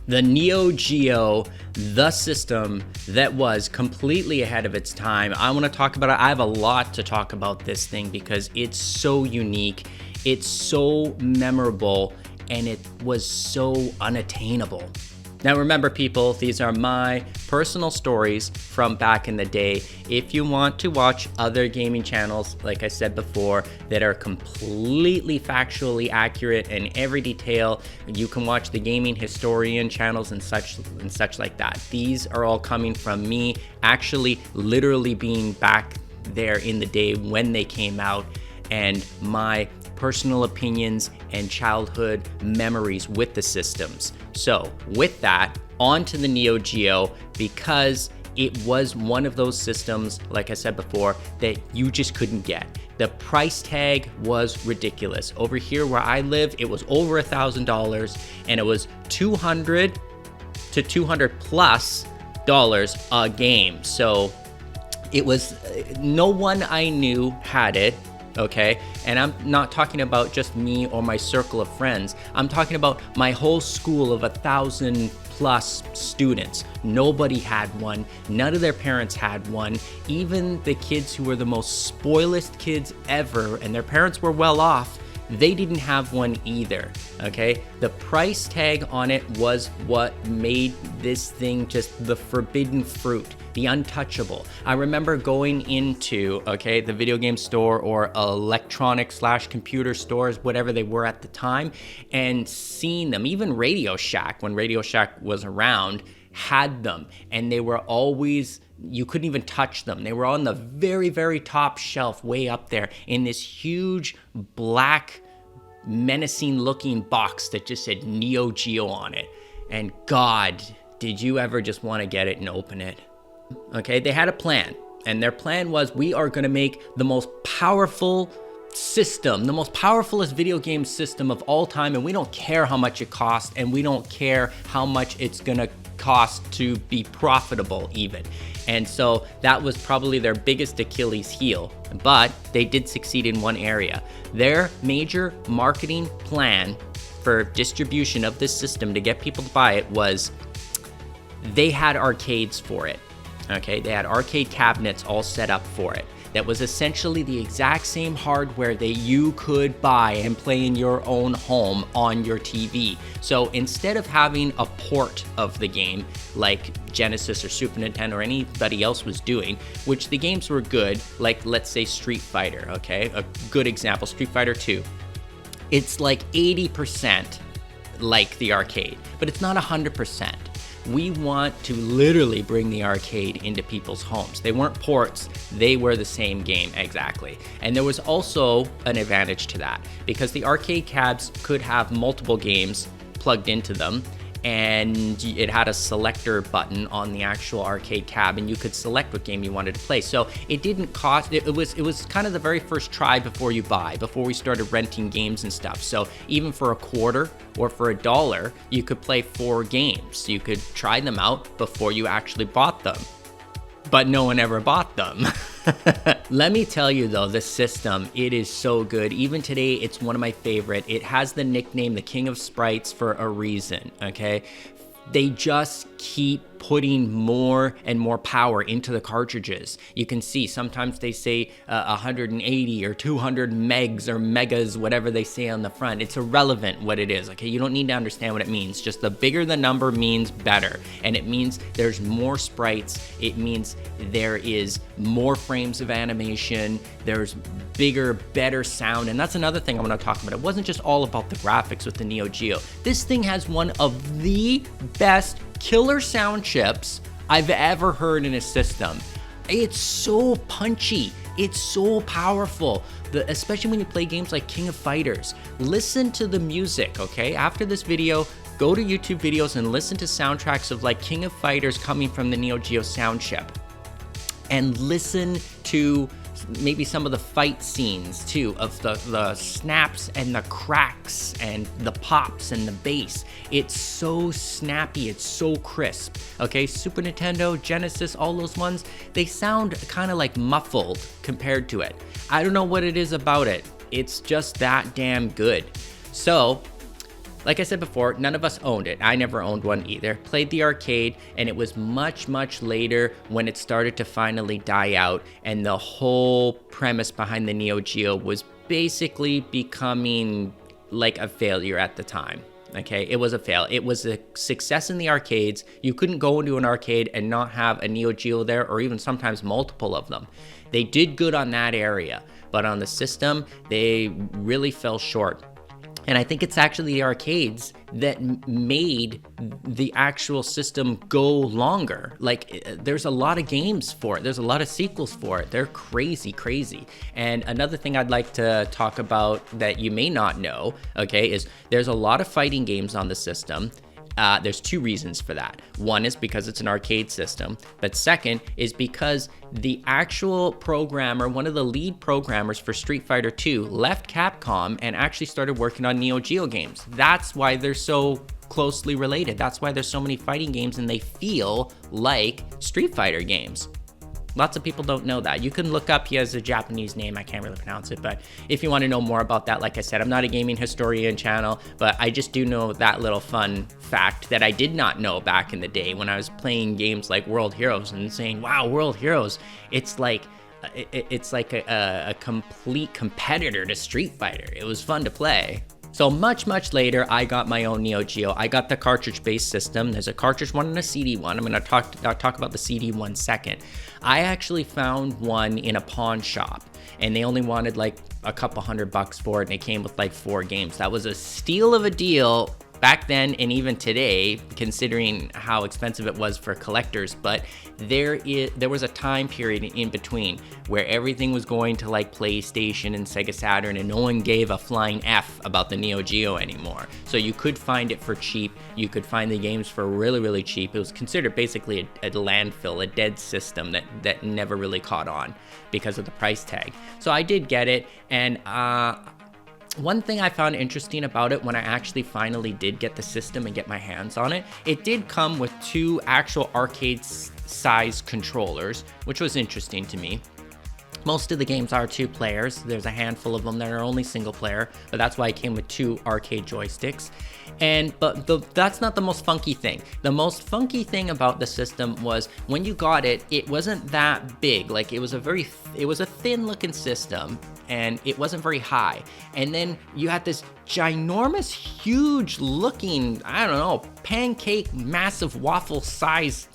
The Neo Geo, the system that was completely ahead of its time. I want to talk about it. I have a lot to talk about this thing because it's so unique, it's so memorable, and it was so unattainable. Now remember people, these are my personal stories from back in the day. If you want to watch other gaming channels, like I said before, that are completely factually accurate in every detail, you can watch the gaming historian channels and such like that. These are all coming from me actually literally being back there in the day when they came out, and my personal opinions and childhood memories with the systems. So with that, on to the Neo Geo, because it was one of those systems, like I said before, that you just couldn't get. The price tag was ridiculous. Over here where I live, it was over $1,000, and it was $200 to $200+ a game. So it was, no one I knew had it. Okay, and I'm not talking about just me or my circle of friends. I'm talking about my whole school of 1,000+ students. Nobody had one. None of their parents had one. Even the kids who were the most spoilest kids ever, and their parents were well off, they didn't have one either. Okay, the price tag on it was what made this thing just the forbidden fruit, the untouchable. I remember going into, okay, the video game store or electronic/computer stores, whatever they were at the time, and seeing them. Even Radio Shack, when Radio Shack was around, had them, and they were always, you couldn't even touch them. They were on the very, very top shelf, way up there in this huge black menacing looking box that just said Neo Geo on it. And God, did you ever just want to get it and open it? Okay, they had a plan, and their plan was, we are going to make the most powerful system, the most powerfulest video game system of all time, and we don't care how much it costs, and we don't care how much it's going to cost to be profitable even. And so that was probably their biggest Achilles heel, but they did succeed in one area. Their major marketing plan for distribution of this system to get people to buy it was, they had arcades for it. Okay, they had arcade cabinets all set up for it. That was essentially the exact same hardware that you could buy and play in your own home on your TV. So instead of having a port of the game like Genesis or Super Nintendo or anybody else was doing, which the games were good, like let's say Street Fighter, okay? A good example, Street Fighter 2. It's like 80% like the arcade, but it's not 100%. We want to literally bring the arcade into people's homes. They weren't ports, they were the same game exactly. And there was also an advantage to that, because the arcade cabs could have multiple games plugged into them, and it had a selector button on the actual arcade cab, and you could select what game you wanted to play. So it didn't cost, it was kind of the very first try before you buy, before we started renting games and stuff. So even for a quarter or for $1, you could play 4 games. You could try them out before you actually bought them. But no one ever bought them. Let me tell you though, the system, it is so good. Even today, it's one of my favorite. It has the nickname, the King of Sprites, for a reason, okay? They just keep putting more and more power into the cartridges. You can see sometimes they say 180 or 200 megs or megas, whatever they say on the front. It's irrelevant what it is, okay? You don't need to understand what it means. Just the bigger the number means better. And it means there's more sprites. It means there is more frames of animation. There's bigger, better sound. And that's another thing I want to talk about. It wasn't just all about the graphics with the Neo Geo. This thing has one of the best killer sound chips I've ever heard in a system. It's so punchy, it's so powerful, especially when you play games like King of Fighters. Listen to the music, okay? After this video, go to YouTube videos and listen to soundtracks of like King of Fighters coming from the Neo Geo sound chip. And listen to maybe some of the fight scenes too, of the snaps and the cracks and the pops and the bass. It's so snappy, it's so crisp. Okay, Super Nintendo, Genesis, all those ones, they sound kind of like muffled compared to it. I don't know what it is about it. It's just that damn good. So like I said before, none of us owned it. I never owned one either. Played the arcade, and it was much, much later when it started to finally die out, and the whole premise behind the Neo Geo was basically becoming like a failure at the time. Okay, it was a fail. It was a success in the arcades. You couldn't go into an arcade and not have a Neo Geo there, or even sometimes multiple of them. They did good on that area, but on the system, they really fell short. And I think it's actually the arcades that made the actual system go longer. Like, there's a lot of games for it. There's a lot of sequels for it. They're crazy, crazy. And another thing I'd like to talk about that you may not know, okay, is there's a lot of fighting games on the system. There's two reasons for that. One is because it's an arcade system, but second is because the actual programmer, one of the lead programmers for Street Fighter 2, left Capcom and actually started working on Neo Geo games. That's why they're so closely related. That's why there's so many fighting games and they feel like Street Fighter games. Lots of people don't know that. You can look up, he has a Japanese name, I can't really pronounce it, but if you want to know more about that, like I said, I'm not a gaming historian channel, but I just do know that little fun fact that I did not know back in the day when I was playing games like World Heroes and saying, wow, World Heroes, it's like a complete competitor to Street Fighter. It was fun to play. So much, much later, I got my own Neo Geo. I got the cartridge-based system. There's a cartridge one and a CD one. I'm gonna talk about the CD one second. I actually found one in a pawn shop, and they only wanted like a couple $100 for it, and it came with like 4 games. That was a steal of a deal back then, and even today, considering how expensive it was for collectors. But there was a time period in between where everything was going to like PlayStation and Sega Saturn, and no one gave a flying F about the Neo Geo anymore. So you could find it for cheap. You could find the games for really, really cheap. It was considered basically a landfill, a dead system that never really caught on because of the price tag. So I did get it, and one thing I found interesting about it when I actually finally did get the system and get my hands on it, it did come with 2 actual arcade-size controllers, which was interesting to me. Most of the games are 2 players. There's a handful of them that are only single player, but that's why it came with 2 arcade joysticks. But that's not the most funky thing. The most funky thing about the system was when you got it, it wasn't that big. Like, it was a thin looking system, and it wasn't very high. And then you had this ginormous, huge looking, I don't know, pancake, massive waffle size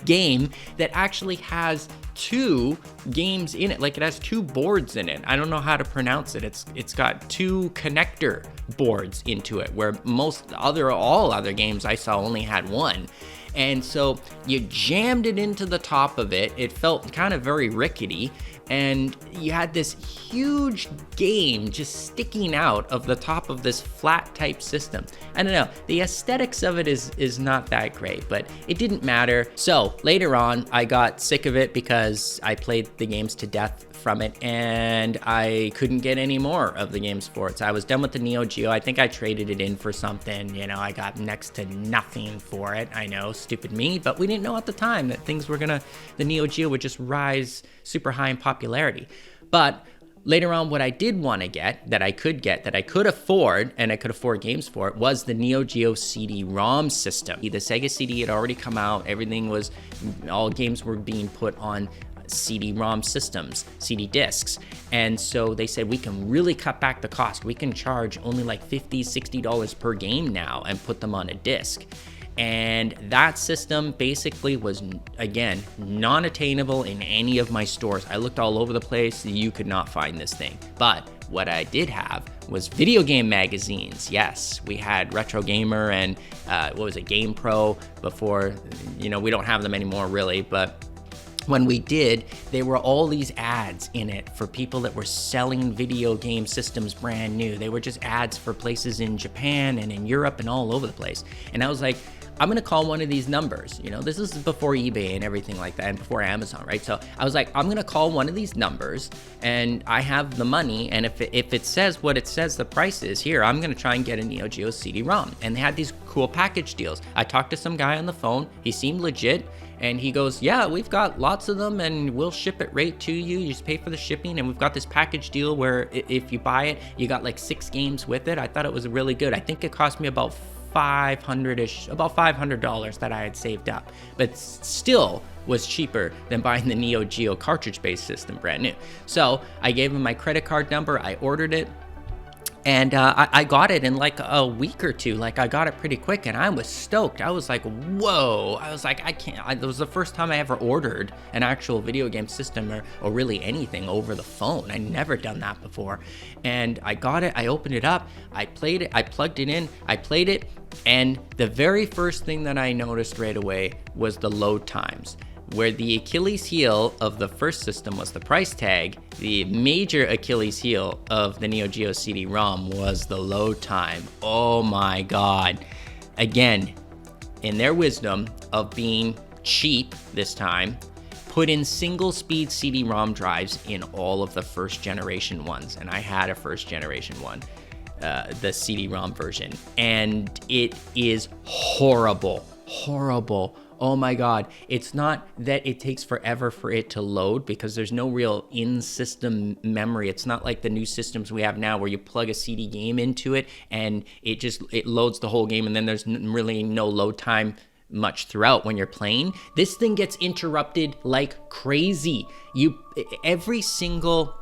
game that actually has 2 games in it. Like, it has 2 boards in it. I don't know how to pronounce it. It's got 2 connector boards into it, where all other games I saw only had 1. And so you jammed it into the top of it. It felt kind of very rickety, and you had this huge game just sticking out of the top of this flat type system. I don't know, the aesthetics of it is not that great, but it didn't matter. So later on, I got sick of it because I played the games to death from it, and I couldn't get any more of the games for it. So I was done with the Neo Geo. I think I traded it in for something, I got next to nothing for it. I know, stupid me, but we didn't know at the time that the Neo Geo would just rise super high in popularity. But later on, what I did want to get, that I could afford, and I could afford games for it, was the Neo Geo CD-ROM system. The Sega CD had already come out. All games were being put on CD-ROM systems, CD discs. And so they said, we can really cut back the cost. We can charge only like $50, $60 per game now and put them on a disc. And that system basically was, again, non-attainable in any of my stores. I looked all over the place. You could not find this thing. But what I did have was video game magazines. Yes, we had Retro Gamer and Game Pro before. We don't have them anymore really, but when we did, there were all these ads in it for people that were selling video game systems brand new. They were just ads for places in Japan and in Europe and all over the place. And I was like, I'm gonna call one of these numbers. You know, this is before eBay and everything like that, and before Amazon, right? So I was like, I'm gonna call one of these numbers, and I have the money, and if it says what it says the price is here, I'm gonna try and get a Neo Geo CD-ROM. And they had these cool package deals. I talked to some guy on the phone. He seemed legit. And he goes, yeah, we've got lots of them and we'll ship it right to you. You just pay for the shipping. And we've got this package deal where if you buy it, you got like 6 games with it. I thought it was really good. I think it cost me about $500-ish, about $500 that I had saved up, but still was cheaper than buying the Neo Geo cartridge-based system brand new. So I gave him my credit card number. I ordered it. And I got it in like a week or two. Like, I got it pretty quick, and I was stoked. I was like, whoa. I was like, it was the first time I ever ordered an actual video game system or really anything over the phone. I'd never done that before. And I got it, I opened it up, I played it, I plugged it in, I played it, and the very first thing that I noticed right away was the load times. Where the Achilles heel of the first system was the price tag, the major Achilles heel of the Neo Geo CD-ROM was the load time. Oh my God. Again, in their wisdom of being cheap this time, put in single speed CD-ROM drives in all of the first generation ones. And I had a first generation one, the CD-ROM version, and it is horrible. Oh my God. It's not that it takes forever for it to load because there's no real in-system memory. It's not like the new systems we have now where you plug a CD game into it and it loads the whole game, and then there's really no load time much throughout when you're playing. This thing gets interrupted like crazy. Every single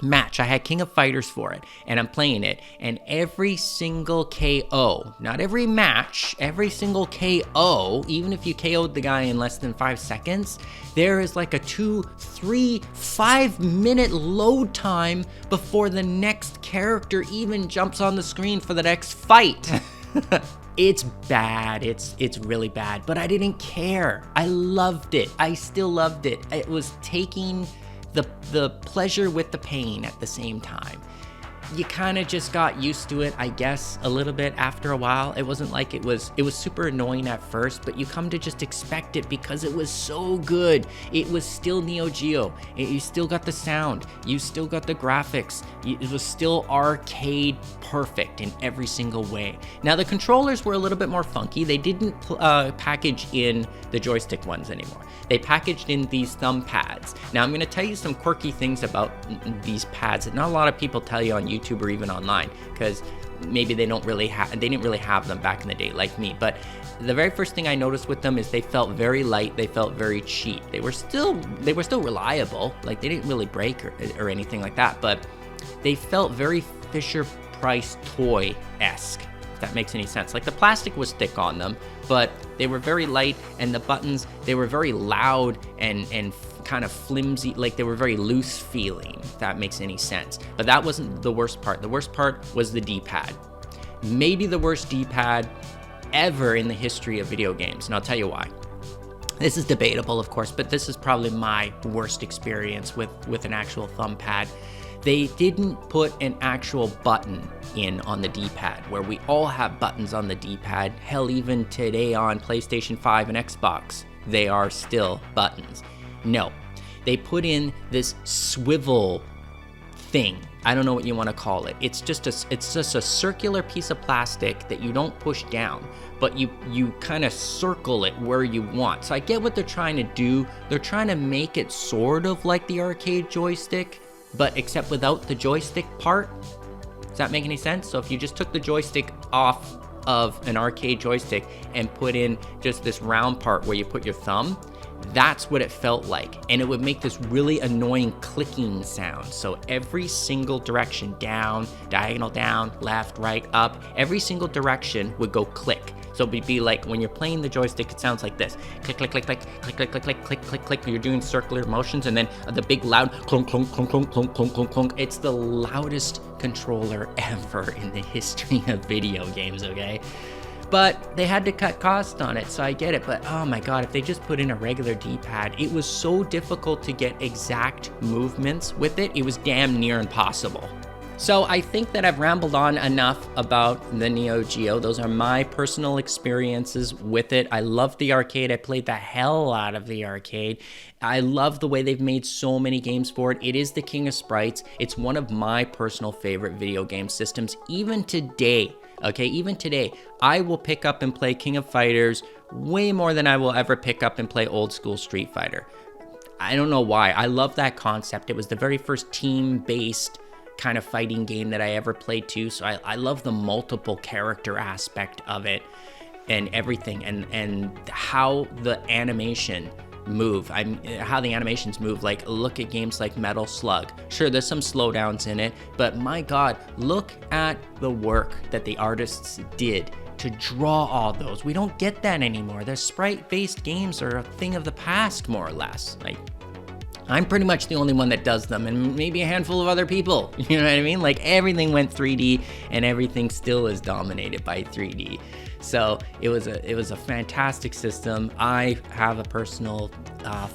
match, I had King of Fighters for it, and I'm playing it, and every single KO, not every match, every single KO, even if you KO'd the guy in less than 5 seconds, there is like a 2, 3, 5 minute load time before the next character even jumps on the screen for the next fight. It's bad. It's really bad, but I didn't care. I loved it. I still loved it. It was taking the pleasure with the pain at the same time. You kind of just got used to it, I guess, a little bit after a while. It wasn't like it was super annoying at first, but you come to just expect it because it was so good. It was still Neo Geo. You still got the sound. You still got the graphics. It was still arcade perfect in every single way. Now, the controllers were a little bit more funky. They didn't package in the joystick ones anymore. They packaged in these thumb pads. Now, I'm going to tell you some quirky things about these pads that not a lot of people tell you on YouTube or even online, because maybe they didn't really have them back in the day like me. But the very first thing I noticed with them is they felt very light. They felt very cheap. They were still reliable. Like, they didn't really break or anything like that, but they felt very Fisher-Price toy-esque, if that makes any sense. Like, the plastic was thick on them, but they were very light, and the buttons, they were very loud and kind of flimsy, like they were very loose feeling, if that makes any sense. But that wasn't the worst part. The worst part was the D-pad. Maybe the worst D-pad ever in the history of video games, and I'll tell you why. This is debatable, of course, but this is probably my worst experience with an actual thumb pad. They didn't put an actual button in on the D-pad, where we all have buttons on the D-pad. Hell, even today on PlayStation 5 and Xbox, they are still buttons. No, they put in this swivel thing. I don't know what you want to call it. It's just a circular piece of plastic that you don't push down, but you kind of circle it where you want. So I get what they're trying to do. They're trying to make it sort of like the arcade joystick, but except without the joystick part. Does that make any sense? So if you just took the joystick off of an arcade joystick and put in just this round part where you put your thumb, that's what it felt like. And it would make this really annoying clicking sound. So every single direction, down, diagonal down, left, right, up, every single direction would go click. So it'd be like when you're playing the joystick, it sounds like this. Click, click, click, click, click, click, click, click, click, click, click. You're doing circular motions, and then the big loud clunk, clunk, clunk, clunk, clunk, clunk, clunk, clunk. It's the loudest controller ever in the history of video games, okay? But they had to cut costs on it, so I get it. But oh my God, if they just put in a regular D-pad, it was so difficult to get exact movements with it. It was damn near impossible. So I think that I've rambled on enough about the Neo Geo. Those are my personal experiences with it. I love the arcade. I played the hell out of the arcade. I love the way they've made so many games for it. It is the king of sprites. It's one of my personal favorite video game systems, even today. Okay, even today, I will pick up and play King of Fighters way more than I will ever pick up and play old school Street Fighter. I don't know why. I love that concept. It was the very first team-based kind of fighting game that I ever played too. So I love the multiple character aspect of it and everything, and how the animation how the animations move. Like, look at games like Metal Slug. Sure, there's some slowdowns in it, but my God, look at the work that the artists did to draw all those. We don't get that anymore. The sprite-based games are a thing of the past, more or less. Like, I'm pretty much the only one that does them, and maybe a handful of other people. You know what I mean? Like, everything went 3D, and everything still is dominated by 3D. So it was a fantastic system. I have a personal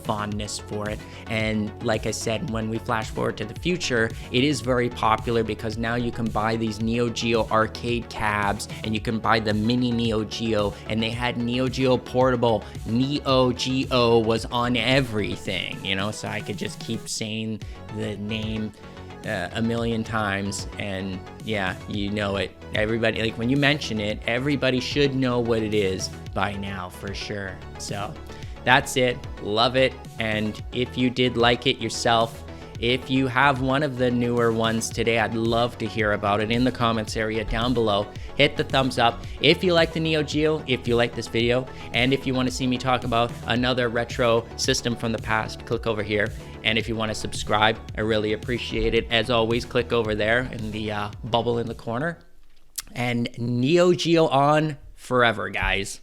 fondness for it, and like I said, when we flash forward to the future, it is very popular because now you can buy these Neo Geo arcade cabs, and you can buy the mini Neo Geo, and they had Neo Geo Portable. Neo Geo was on everything, you know, so I could just keep saying the name a million times, and yeah, you know it. Everybody, like, when you mention it, everybody should know what it is by now for sure. So that's it. Love it. And if you did like it yourself, if you have one of the newer ones today, I'd love to hear about it in the comments area down below. Hit the thumbs up if you like the Neo Geo, if you like this video, and if you want to see me talk about another retro system from the past, click over here. And if you want to subscribe, I really appreciate it. As always, click over there in the bubble in the corner. And Neo Geo on forever, guys.